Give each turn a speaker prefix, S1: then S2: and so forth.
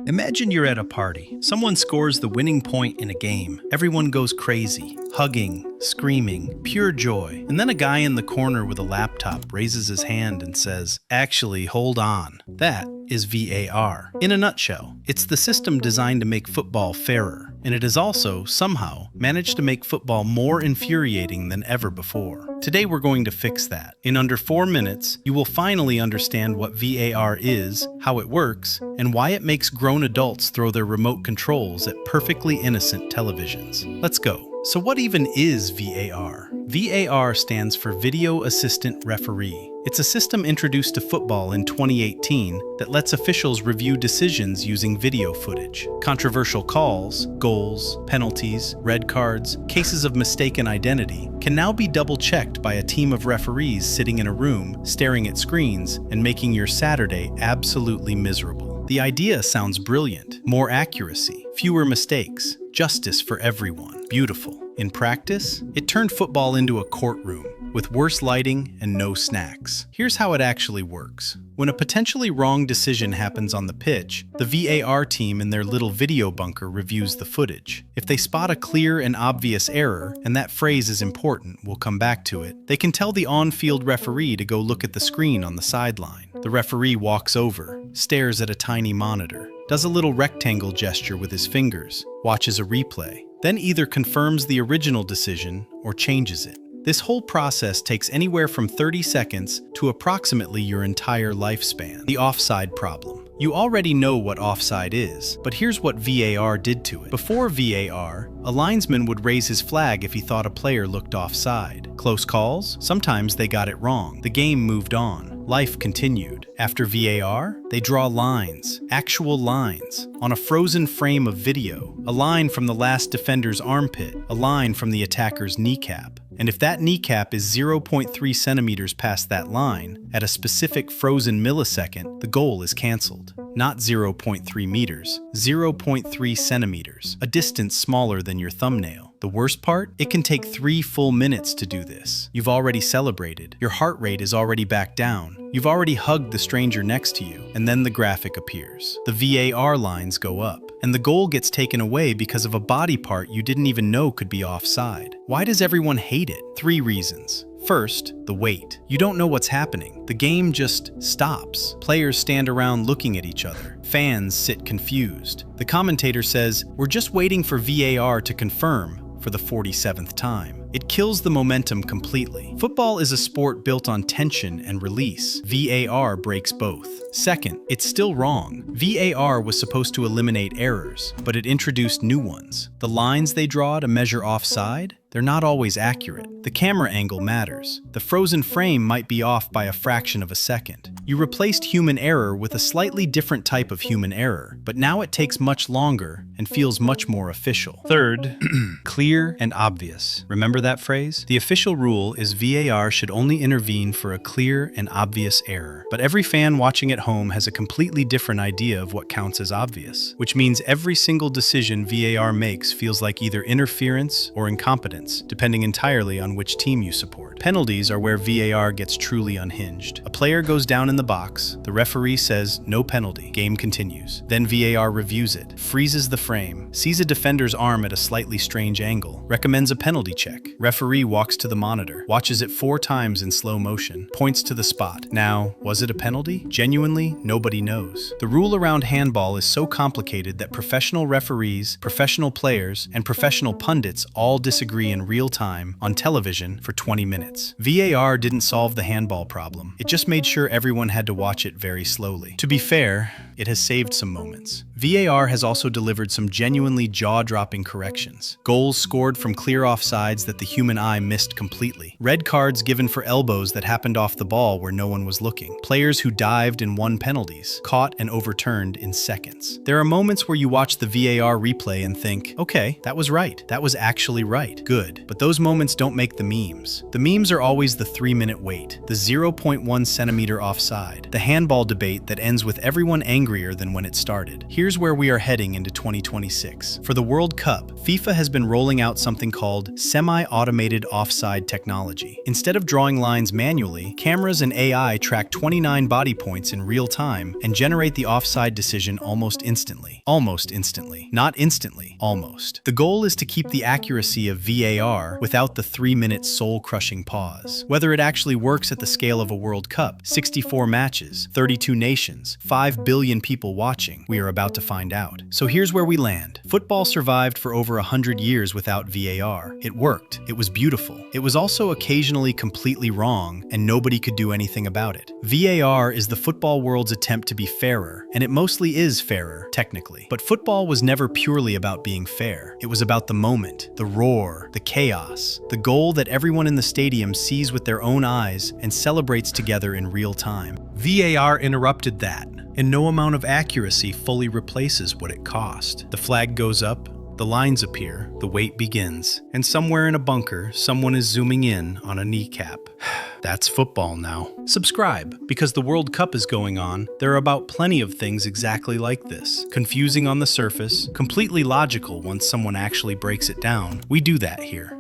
S1: Imagine you're at a party. Someone scores the winning point in a game. Everyone goes crazy, hugging, screaming, pure joy. And then a guy in the corner with a laptop raises his hand and says, "Actually, hold on." That is VAR. In a nutshell, it's the system designed to make football fairer, and it has also, somehow, managed to make football more infuriating than ever before. Today we're going to fix that. In under 4 minutes, you will finally understand what VAR is, how it works, and why it makes grown adults throw their remote controls at perfectly innocent televisions. Let's go. So what even is VAR? VAR stands for Video Assistant Referee. It's a system introduced to football in 2018 that lets officials review decisions using video footage. Controversial calls, goals, penalties, red cards, cases of mistaken identity can now be double-checked by a team of referees sitting in a room, staring at screens, and making your Saturday absolutely miserable. The idea sounds brilliant. More accuracy, fewer mistakes, justice for everyone. Beautiful. In practice, it turned football into a courtroom, with worse lighting and no snacks. Here's how it actually works. When a potentially wrong decision happens on the pitch, the VAR team in their little video bunker reviews the footage. If they spot a clear and obvious error, and that phrase is important, we'll come back to it, they can tell the on-field referee to go look at the screen on the sideline. The referee walks over, stares at a tiny monitor, does a little rectangle gesture with his fingers, watches a replay, then either confirms the original decision or changes it. This whole process takes anywhere from 30 seconds to approximately your entire lifespan. The offside problem. You already know what offside is, but here's what VAR did to it. Before VAR, a linesman would raise his flag if he thought a player looked offside. Close calls? Sometimes they got it wrong. The game moved on. Life continued. After VAR, they draw lines, actual lines, on a frozen frame of video. A line from the last defender's armpit, a line from the attacker's kneecap. And if that kneecap is 0.3 centimeters past that line, at a specific frozen millisecond, the goal is canceled. Not 0.3 meters, 0.3 centimeters, a distance smaller than your thumbnail. The worst part? It can take 3 full minutes to do this. You've already celebrated. Your heart rate is already back down. You've already hugged the stranger next to you, and then the graphic appears. The VAR lines go up, and the goal gets taken away because of a body part you didn't even know could be offside. Why does everyone hate it? 3 reasons. First, the wait. You don't know what's happening. The game just stops. Players stand around looking at each other. Fans sit confused. The commentator says, "We're just waiting for VAR to confirm," for the 47th time. It kills the momentum completely. Football is a sport built on tension and release. VAR breaks both. Second, it's still wrong. VAR was supposed to eliminate errors, but it introduced new ones. The lines they draw to measure offside? They're not always accurate. The camera angle matters. The frozen frame might be off by a fraction of a second. You replaced human error with a slightly different type of human error, but now it takes much longer and feels much more official. Third, clear and obvious. Remember that phrase? The official rule is VAR should only intervene for a clear and obvious error. But every fan watching at home has a completely different idea of what counts as obvious, which means every single decision VAR makes feels like either interference or incompetence, depending entirely on which team you support. Penalties are where VAR gets truly unhinged. A player goes down in the box, the referee says no penalty, game continues. Then VAR reviews it, freezes the frame, sees a defender's arm at a slightly strange angle, recommends a penalty check. Referee walks to the monitor, watches it 4 times in slow motion, points to the spot. Now, was it a penalty? Genuinely, nobody knows. The rule around handball is so complicated that professional referees, professional players, and professional pundits all disagree in real time on television for 20 minutes. VAR didn't solve the handball problem. It just made sure everyone had to watch it very slowly. To be fair, it has saved some moments. VAR has also delivered some genuinely jaw-dropping corrections. Goals scored from clear offsides that the human eye missed completely. Red cards given for elbows that happened off the ball where no one was looking. Players who dived and won penalties, caught and overturned in seconds. There are moments where you watch the VAR replay and think, okay, that was right. That was actually right. Good. But those moments don't make the memes. The memes are always the 3-minute wait, the 0.1 centimeter offside, the handball debate that ends with everyone angrier than when it started. Here's where we are heading into 2026. For the World Cup, FIFA has been rolling out something called semi-automated offside technology. Instead of drawing lines manually, cameras and AI track 29 body points in real time and generate the offside decision almost instantly. Almost instantly. Not instantly, almost. The goal is to keep the accuracy of VAR without the 3-minute soul-crushing pause. Whether it actually works at the scale of a World Cup, 64 matches, 32 nations, 5 billion people watching, we are about to find out. So here's where we land. Football survived for over 100 years without VAR. It worked. It was beautiful. It was also occasionally completely wrong, and nobody could do anything about it. VAR is the football world's attempt to be fairer, and it mostly is fairer, technically. But football was never purely about being fair. It was about the moment, the roar, the chaos, the goal that everyone in the stadium sees with their own eyes and celebrates together in real time. VAR interrupted that, and no amount of accuracy fully replaces what it cost. The flag goes up, the lines appear, the wait begins, and somewhere in a bunker, someone is zooming in on a kneecap. That's football now. Subscribe, because the World Cup is going on. There are about plenty of things exactly like this. Confusing on the surface, completely logical once someone actually breaks it down. We do that here.